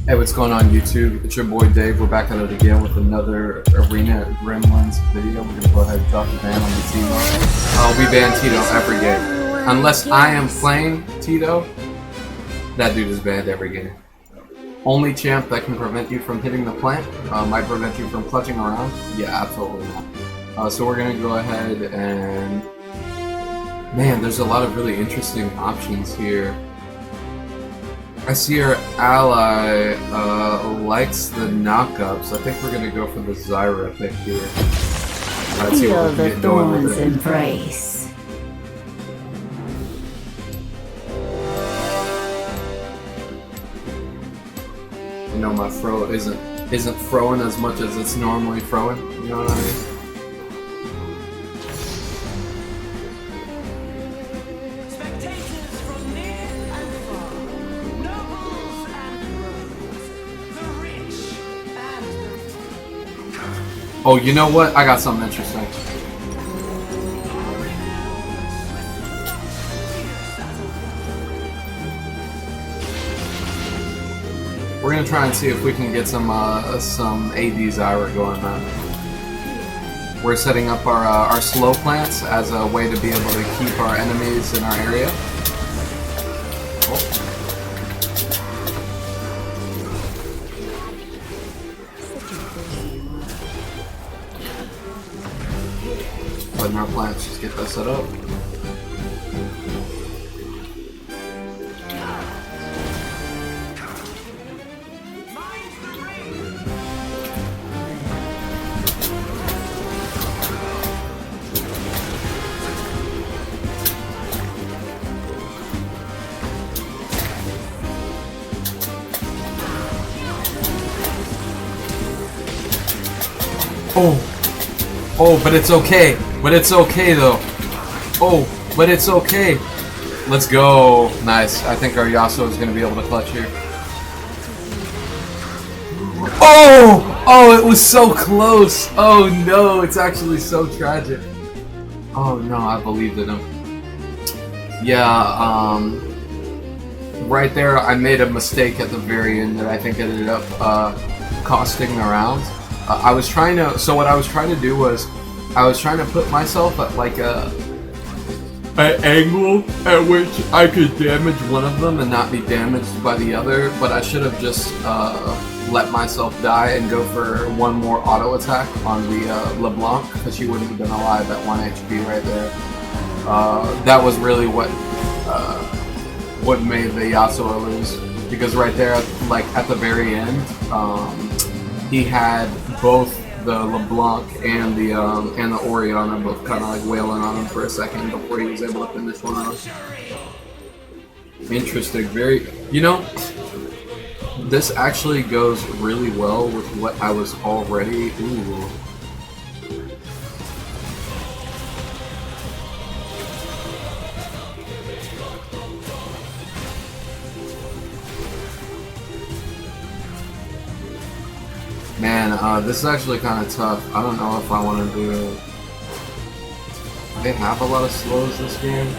Hey, what's going on YouTube? It's your boy Dave. We're back at it again with another Arena Gremlins video. We're gonna go ahead and drop the ban on the Tito. We ban Tito every game. Unless I am playing Tito, that dude is banned every game. Only champ that can prevent you from hitting the plant, might prevent you from clutching around. Yeah, absolutely not. So we're gonna go ahead and... Man, there's a lot of really interesting options here. I see our ally likes the knockups. I think we're gonna go for the Zyra pick here. Let's see what we can get going with it. Embrace. You know, my throw isn't throwing as much as it's normally throwing. You know what I mean? Oh, you know what? I got something interesting. We're gonna try and see if we can get some AD Zyra going on. We're setting up our slow plants as a way to be able to keep our enemies in our area. Oh. Letting our plants just get that set up. Oh, but it's okay. But it's okay though. Oh, but it's okay. Let's go. Nice. I think our Yasuo is going to be able to clutch here. Oh! Oh, it was so close. Oh no, it's actually so tragic. Oh no, I believed in him. Yeah, right there I made a mistake at the very end that I think ended up costing the round. So what I was trying to do was I was trying to put myself at like an angle at which I could damage one of them and not be damaged by the other, but I should have just let myself die and go for one more auto attack on the LeBlanc, because she wouldn't have been alive at 1 HP right there. That was really what made the Yasuo lose, because right there, like at the very end, he had both the LeBlanc and the Oriana both kind of like wailing on him for a second before he was able to finish one off. Interesting, very, you know, this actually goes really well with what I was already, ooh. Man, this is actually kind of tough. I don't know if I want to do it. They have a lot of slows this game.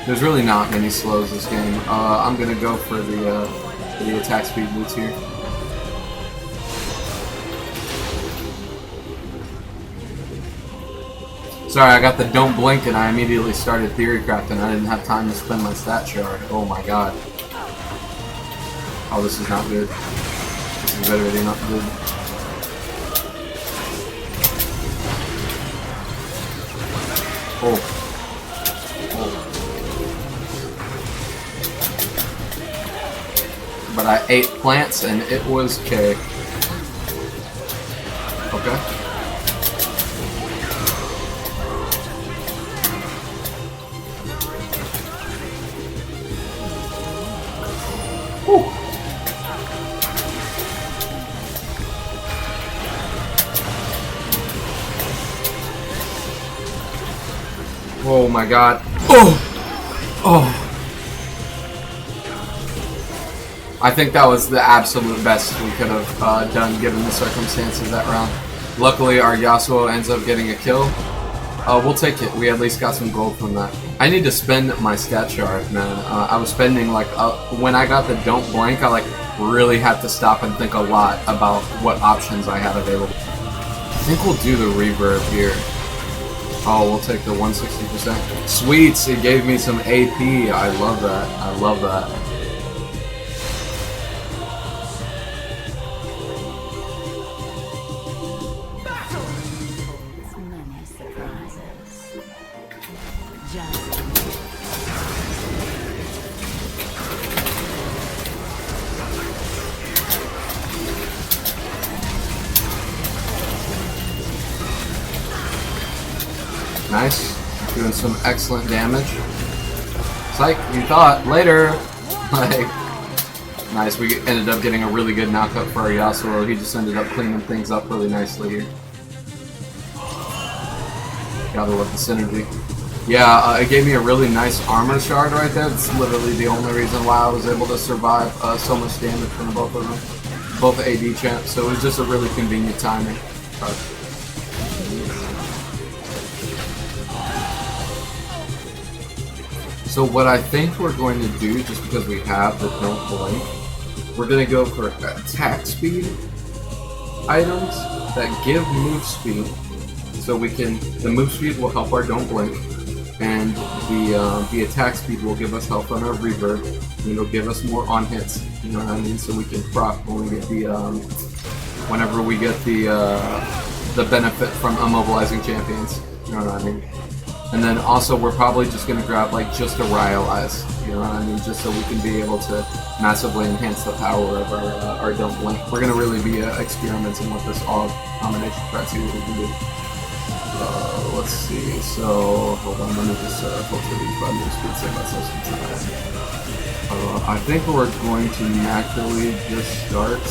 There's really not many slows this game. I'm gonna go for the attack speed boots here. Sorry, I got the don't blink and I immediately started theory crafting. I didn't have time to spend my stat shard. Oh my god. Oh, this is not good. This is literally not good. Oh. But I ate plants and it was cake. Okay. Whew. Oh my god. Oh! Oh! I think that was the absolute best we could have done given the circumstances that round. Luckily, our Yasuo ends up getting a kill. We'll take it. We at least got some gold from that. I need to spend my stat shard, man. I was spending like when I got the don't blank, really had to stop and think a lot about what options I had available. I think we'll do the reverb here. Oh, we'll take the 160%. Sweets, it gave me some AP. I love that. I love that. Nice. Doing some excellent damage. Psych, you thought. Later! Like, nice. We ended up getting a really good knockup for our Yasuo. He just ended up cleaning things up really nicely here. Gotta love the synergy. Yeah, it gave me a really nice armor shard right there. That's literally the only reason why I was able to survive so much damage from both of them. Both AD champs. So it was just a really convenient timing. So what I think we're going to do, just because we have the Don't Blink, we're going to go for attack speed items that give move speed. So we can, the move speed will help our Don't Blink, and the attack speed will give us help on our reverb, and it'll give us more on hits. You know what I mean? So we can proc when we get the whenever we get the benefit from immobilizing champions. You know what I mean? And then also we're probably just going to grab like just a Rhyolize, you know what I mean, just so we can be able to massively enhance the power of our Don't Blink. We're going to really be experimenting with this all combination, try to see what we can do. Let's see, so hold on, let me just filter these by move speed, save myself some time. I think we're going to naturally just start.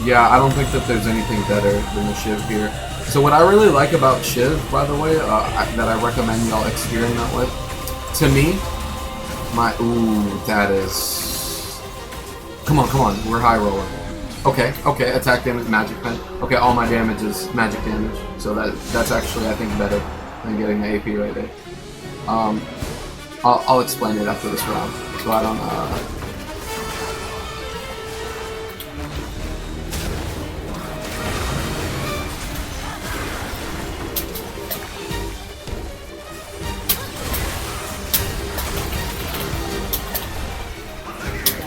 Yeah, I don't think that there's anything better than the Shiv here. So what I really like about Shiv, by the way, that I recommend y'all experiment with, to me, that is, come on, we're high rolling. Okay, attack damage, magic pen. Okay, all my damage is magic damage, so that's actually, I think, better than getting the AP right there. I'll explain it after this round, so I don't,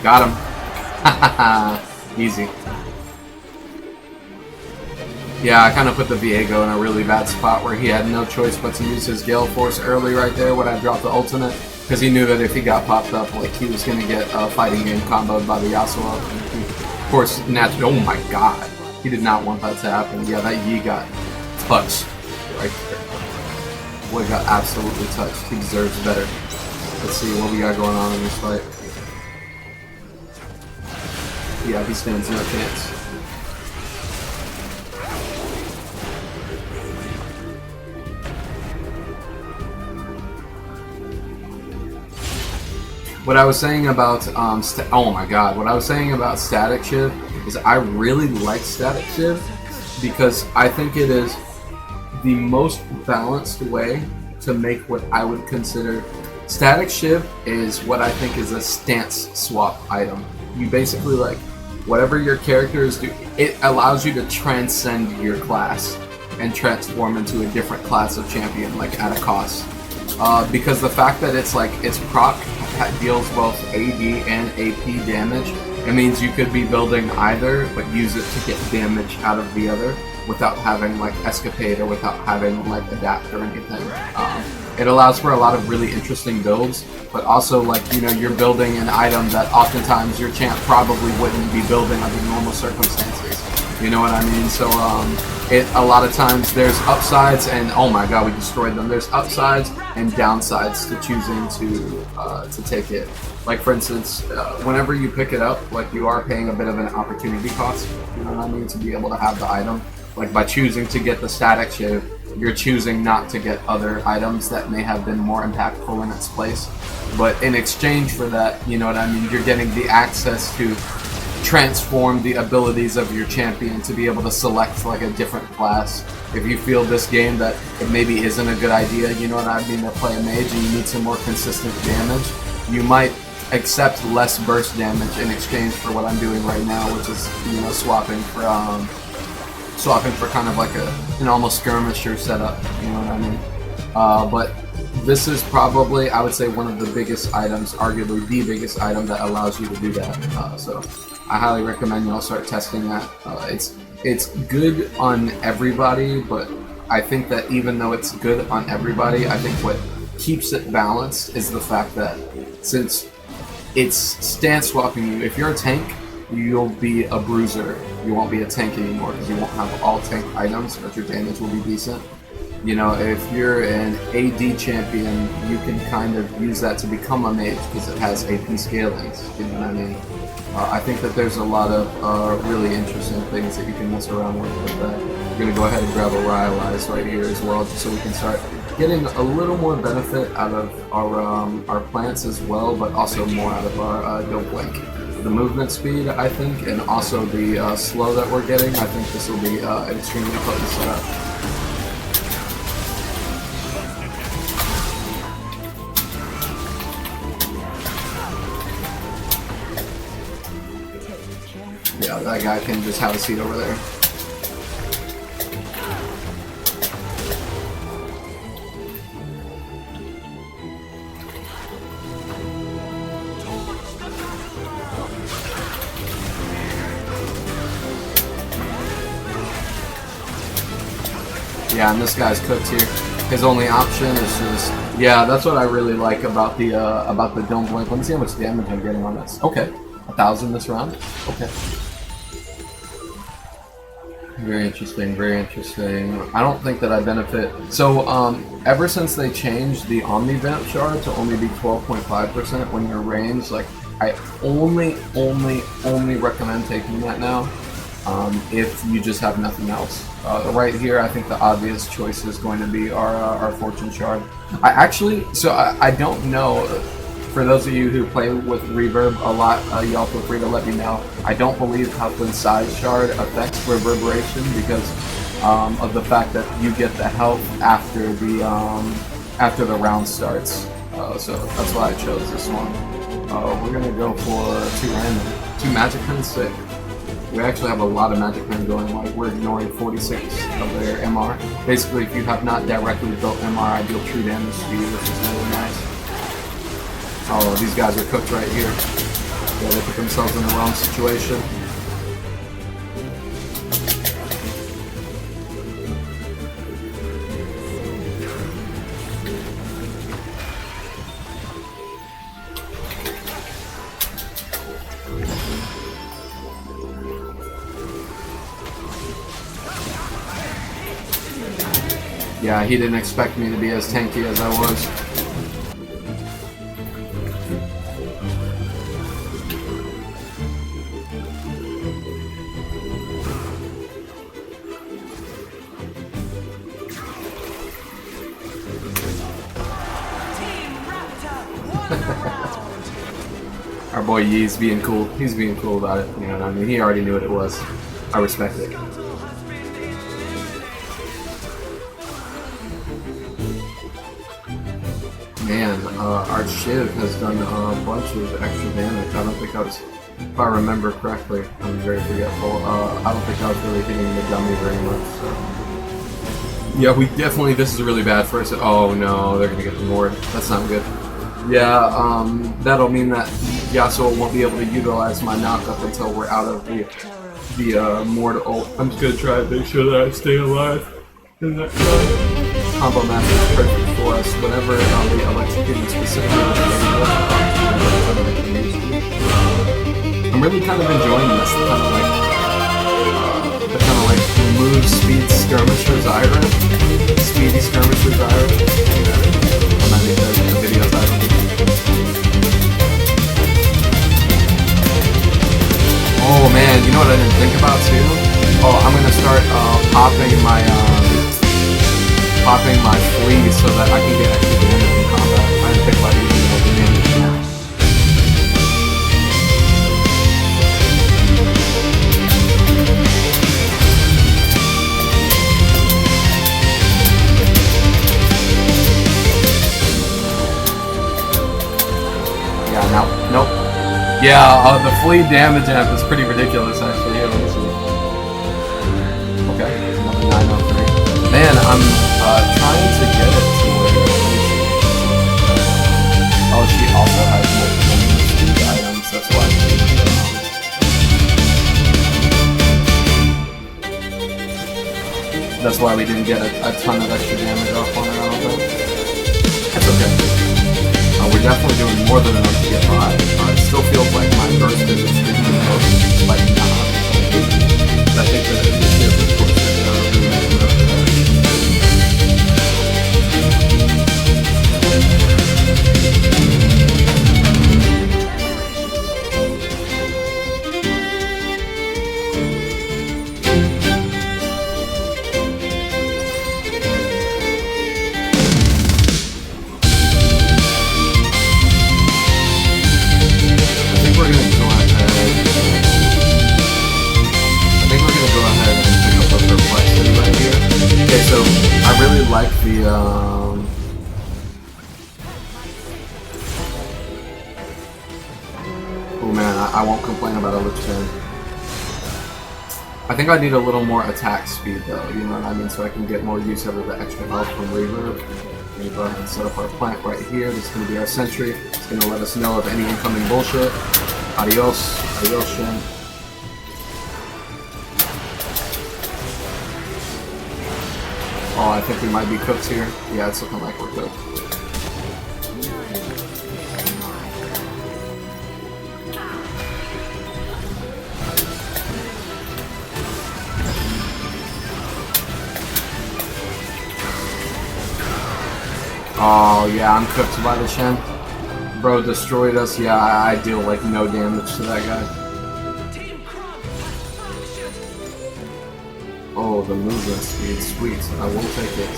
got him. Easy. Yeah, I kind of put the Viego in a really bad spot where he had no choice but to use his Gale Force early right there when I dropped the ultimate, because he knew that if he got popped up, like, he was going to get a fighting game comboed by the Yasuo. Of course, naturally, oh my god, he did not want that to happen. Yeah, that Yi got touched right there. Boy got absolutely touched. He deserves better. Let's see what we got going on in this fight. Yeah, he stands no chance. What I was saying about oh my god, what I was saying about Static Shiv is I really like Static Shiv because I think it is the most balanced way to make what I would consider Static Shiv is what I think is a stance swap item. You basically, like, whatever your characters do, it allows you to transcend your class and transform into a different class of champion, like, at a cost. Because the fact that it's like, its proc deals both AD and AP damage, it means you could be building either, but use it to get damage out of the other without having, like, Escapade or without having, like, Adapt or anything. It allows for a lot of really interesting builds, but also, like, you know, you're building an item that oftentimes your champ probably wouldn't be building under normal circumstances. You know what I mean? So, a lot of times there's upsides, and oh my god, we destroyed them. There's upsides and downsides to choosing to take it. Like, for instance, whenever you pick it up, like, you are paying a bit of an opportunity cost, you know what I mean, to be able to have the item. Like, by choosing to get the Static Shiv, you're choosing not to get other items that may have been more impactful in its place. But in exchange for that, you know what I mean, you're getting the access to transform the abilities of your champion to be able to select, like, a different class. If you feel this game that it maybe isn't a good idea, you know what I mean, to play a mage and you need some more consistent damage, you might accept less burst damage in exchange for what I'm doing right now, which is, you know, swapping for kind of like an almost skirmisher setup, you know what I mean? But this is probably, I would say, one of the biggest items, arguably the biggest item that allows you to do that. So I highly recommend y'all start testing that. It's good on everybody, but I think that even though it's good on everybody, I think what keeps it balanced is the fact that since it's stance swapping you, if you're a tank, you'll be a bruiser. You won't be a tank anymore because you won't have all tank items, but your damage will be decent. You know, if you're an AD champion, you can kind of use that to become a mage because it has AP scalings, you know what I mean? I think that there's a lot of really interesting things that you can mess around with that. We're going to go ahead and grab a Rhyalize right here as well, just so we can start getting a little more benefit out of our plants as well, but also more out of our Dope Link. The movement speed, I think, and also the slow that we're getting, I think this will be an extremely potent setup. Yeah, that guy can just have a seat over there. Yeah, and this guy's cooked here. His only option is just, yeah, that's what I really like about the Dome Blink. Let me see how much damage I'm getting on this. Okay, 1,000 this round. Okay. Very interesting, very interesting. I don't think that I benefit. So, ever since they changed the Omni-Vamp shard to only be 12.5% when you're ranged, like, I only recommend taking that now if you just have nothing else. Right here, I think the obvious choice is going to be our Fortune shard. I don't know. For those of you who play with Reverb a lot, y'all feel free to let me know. I don't believe Hufflin's Size Shard affects Reverberation because of the fact that you get the health after the round starts. So that's why I chose this one. We're gonna go for 2 random. 2 Magic Pens, sick. We actually have a lot of Magic Pens going, like we're ignoring 46 of their MR. Basically, if you have not directly built MR, I deal true damage to you, which is really nice. Oh, these guys are cooked right here. Yeah, they put themselves in the wrong situation. Yeah, he didn't expect me to be as tanky as I was. Our boy Yee's being cool. He's being cool about it. You know what I mean? He already knew what it was. I respect it. Man, our Shiv has done a bunch of extra damage. I don't think I was, if I remember correctly, I'm very forgetful. I don't think I was really hitting the dummy very much. So. Yeah, we definitely, this is really bad for us. Oh no, they're gonna get the ward. That's not good. Yeah, that'll mean that Yasuo won't be able to utilize my knockup until we're out of the mortal. I'm just gonna try to make sure that I stay alive in that combo master is perfect for us. Whenever we electrocute specifically, I'm really kind of enjoying this. The kind of like move speed skirmisher Zyra, speedy skirmisher Zyra. I'm not making the video title. Oh man, you know what I didn't think about too? Oh, I'm gonna start popping my flea so that I can get extra damage in combat. I didn't think about using it as damage. Yeah, now Nope. Yeah, the flea damage amp is pretty ridiculous, actually. Here, let me see. Okay, another 903. Man, I'm trying to get it to where. Oh, she also has multiple items. That's why. That's why we didn't get a ton of extra damage off on her. I don't think. That's okay. We're definitely doing more than enough to get by. It still feels like my burst is extremely low, like not. I think that this is of course really like the oh man, I won't complain about a Lich Bane. I think I need a little more attack speed though, you know what I mean, so I can get more use out of the extra health from Reverb. We're gonna go ahead and set up our plant right here. This is gonna be our sentry. It's gonna let us know of any incoming bullshit. Adios, adios, Shen. Oh, I think we might be cooked here. Yeah, it's looking like we're cooked. Oh, yeah, I'm cooked by the Shen. Bro destroyed us. Yeah, I deal like no damage to that guy. Oh, the movement speed, sweet. I will take it.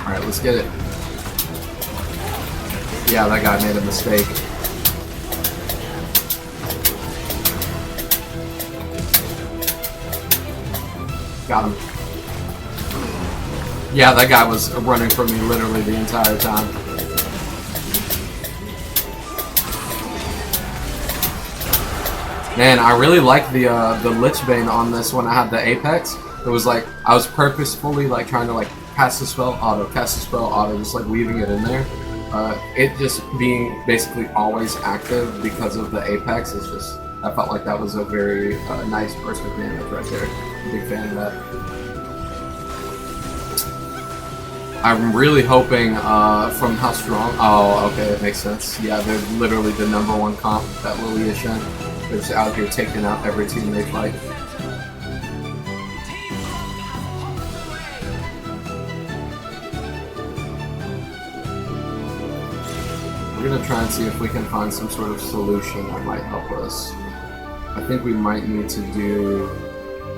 Alright, let's get it. Yeah, that guy made a mistake. Got him. Yeah, that guy was running from me literally the entire time. Man, I really like the Lich Bane on this when I had the Apex. It was like, I was purposefully like trying to like cast the spell auto, just like weaving it in there. It just being basically always active because of the Apex is just, I felt like that was a very nice burst of damage right there. I'm a big fan of that. I'm really hoping from how strong, oh okay, that makes sense. Yeah, they're literally the #1 comp, that Lilia Shen. They're just out here taking out every team they fight. We're gonna try and see if we can find some sort of solution that might help us. I think we might need to do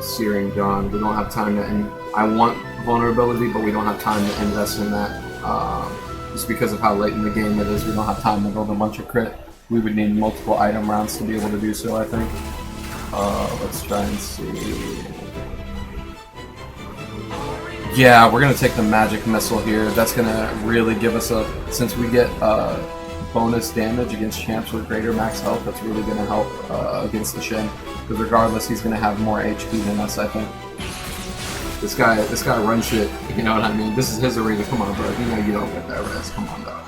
Searing Dawn. We don't have time to, and I want vulnerability, but we don't have time to invest in that. Just because of how late in the game it is, we don't have time to build a bunch of crit. We would need multiple item rounds to be able to do so, I think. Let's try and see. Yeah, we're gonna take the magic missile here. That's gonna really give us a, since we get bonus damage against champs with greater max health, that's really going to help against the Shen. Because regardless, he's going to have more HP than us, I think. This guy runs shit, you know what I mean? This is his arena, come on bro, you know you don't get that res, come on dog.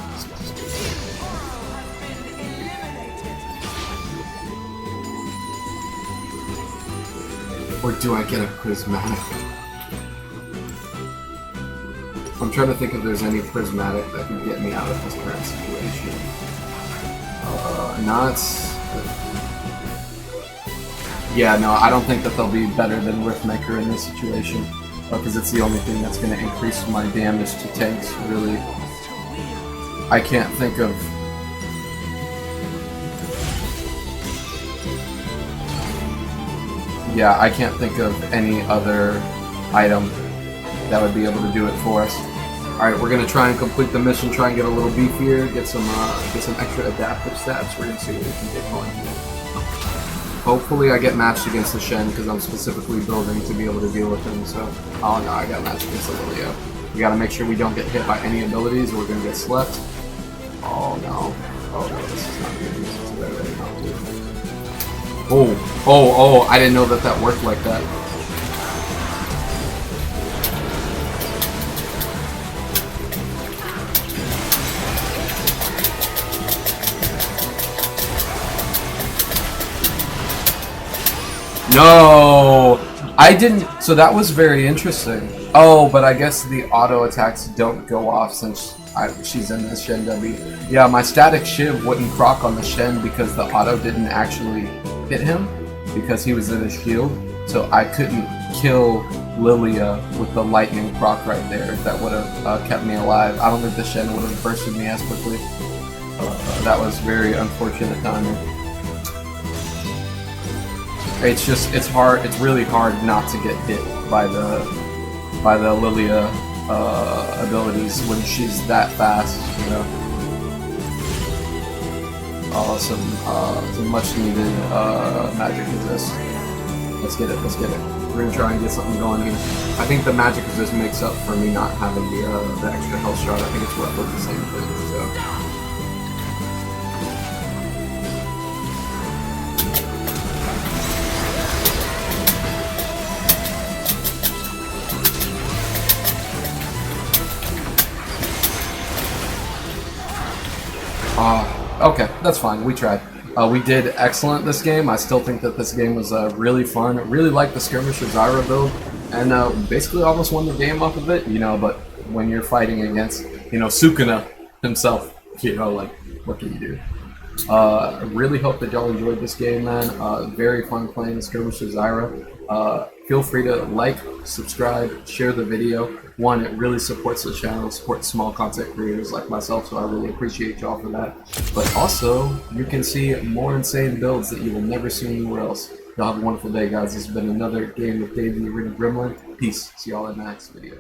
Or do I get a prismatic? I'm trying to think if there's any prismatic that can get me out of this current situation. Not... Yeah, no, I don't think that they'll be better than Riftmaker in this situation. Because it's the only thing that's going to increase my damage to tanks, really. I can't think of... yeah, I can't think of any other item that would be able to do it for us. Alright, we're gonna try and complete the mission, try and get a little beefier, get some extra adaptive stats. We're gonna see what we can get going here. Hopefully I get matched against the Shen, because I'm specifically building to be able to deal with him, so... Oh no, I got matched against the Lilia. We gotta make sure we don't get hit by any abilities, or we're gonna get slept. Oh no. Oh no, this is not good. This is very not good. Oh, I didn't know that that worked like that. No! I didn't... So that was very interesting. Oh, but I guess the auto attacks don't go off since she's in this Shen W. Yeah, my static shiv wouldn't proc on the Shen because the auto didn't actually hit him because he was in his shield. So I couldn't kill Lilia with the lightning proc right there. That would have kept me alive. I don't think the Shen would have bursted me as quickly. That was very unfortunate timing. It's just, it's hard, it's really hard not to get hit by the Lilia abilities when she's that fast, you know. Oh, some much needed magic resist. Let's get it, let's get it. We're gonna try and get something going here. I think the magic resist makes up for me not having the extra health shot. I think it's roughly the same thing, so. Okay, that's fine. We tried. We did excellent this game. I still think that this game was really fun. I really liked the Skirmisher Zyra build, and basically almost won the game off of it, you know, but when you're fighting against, you know, Sukuna himself, you know, like, what can you do? I really hope that y'all enjoyed this game, man. Very fun playing Skirmisher Zyra. Feel free to like, subscribe, share the video. One, it really supports the channel, supports small content creators like myself, so I really appreciate y'all for that. But also, you can see more insane builds that you will never see anywhere else. Y'all have a wonderful day, guys. This has been another game with Dave the Gremlin. Peace. See y'all in the next video.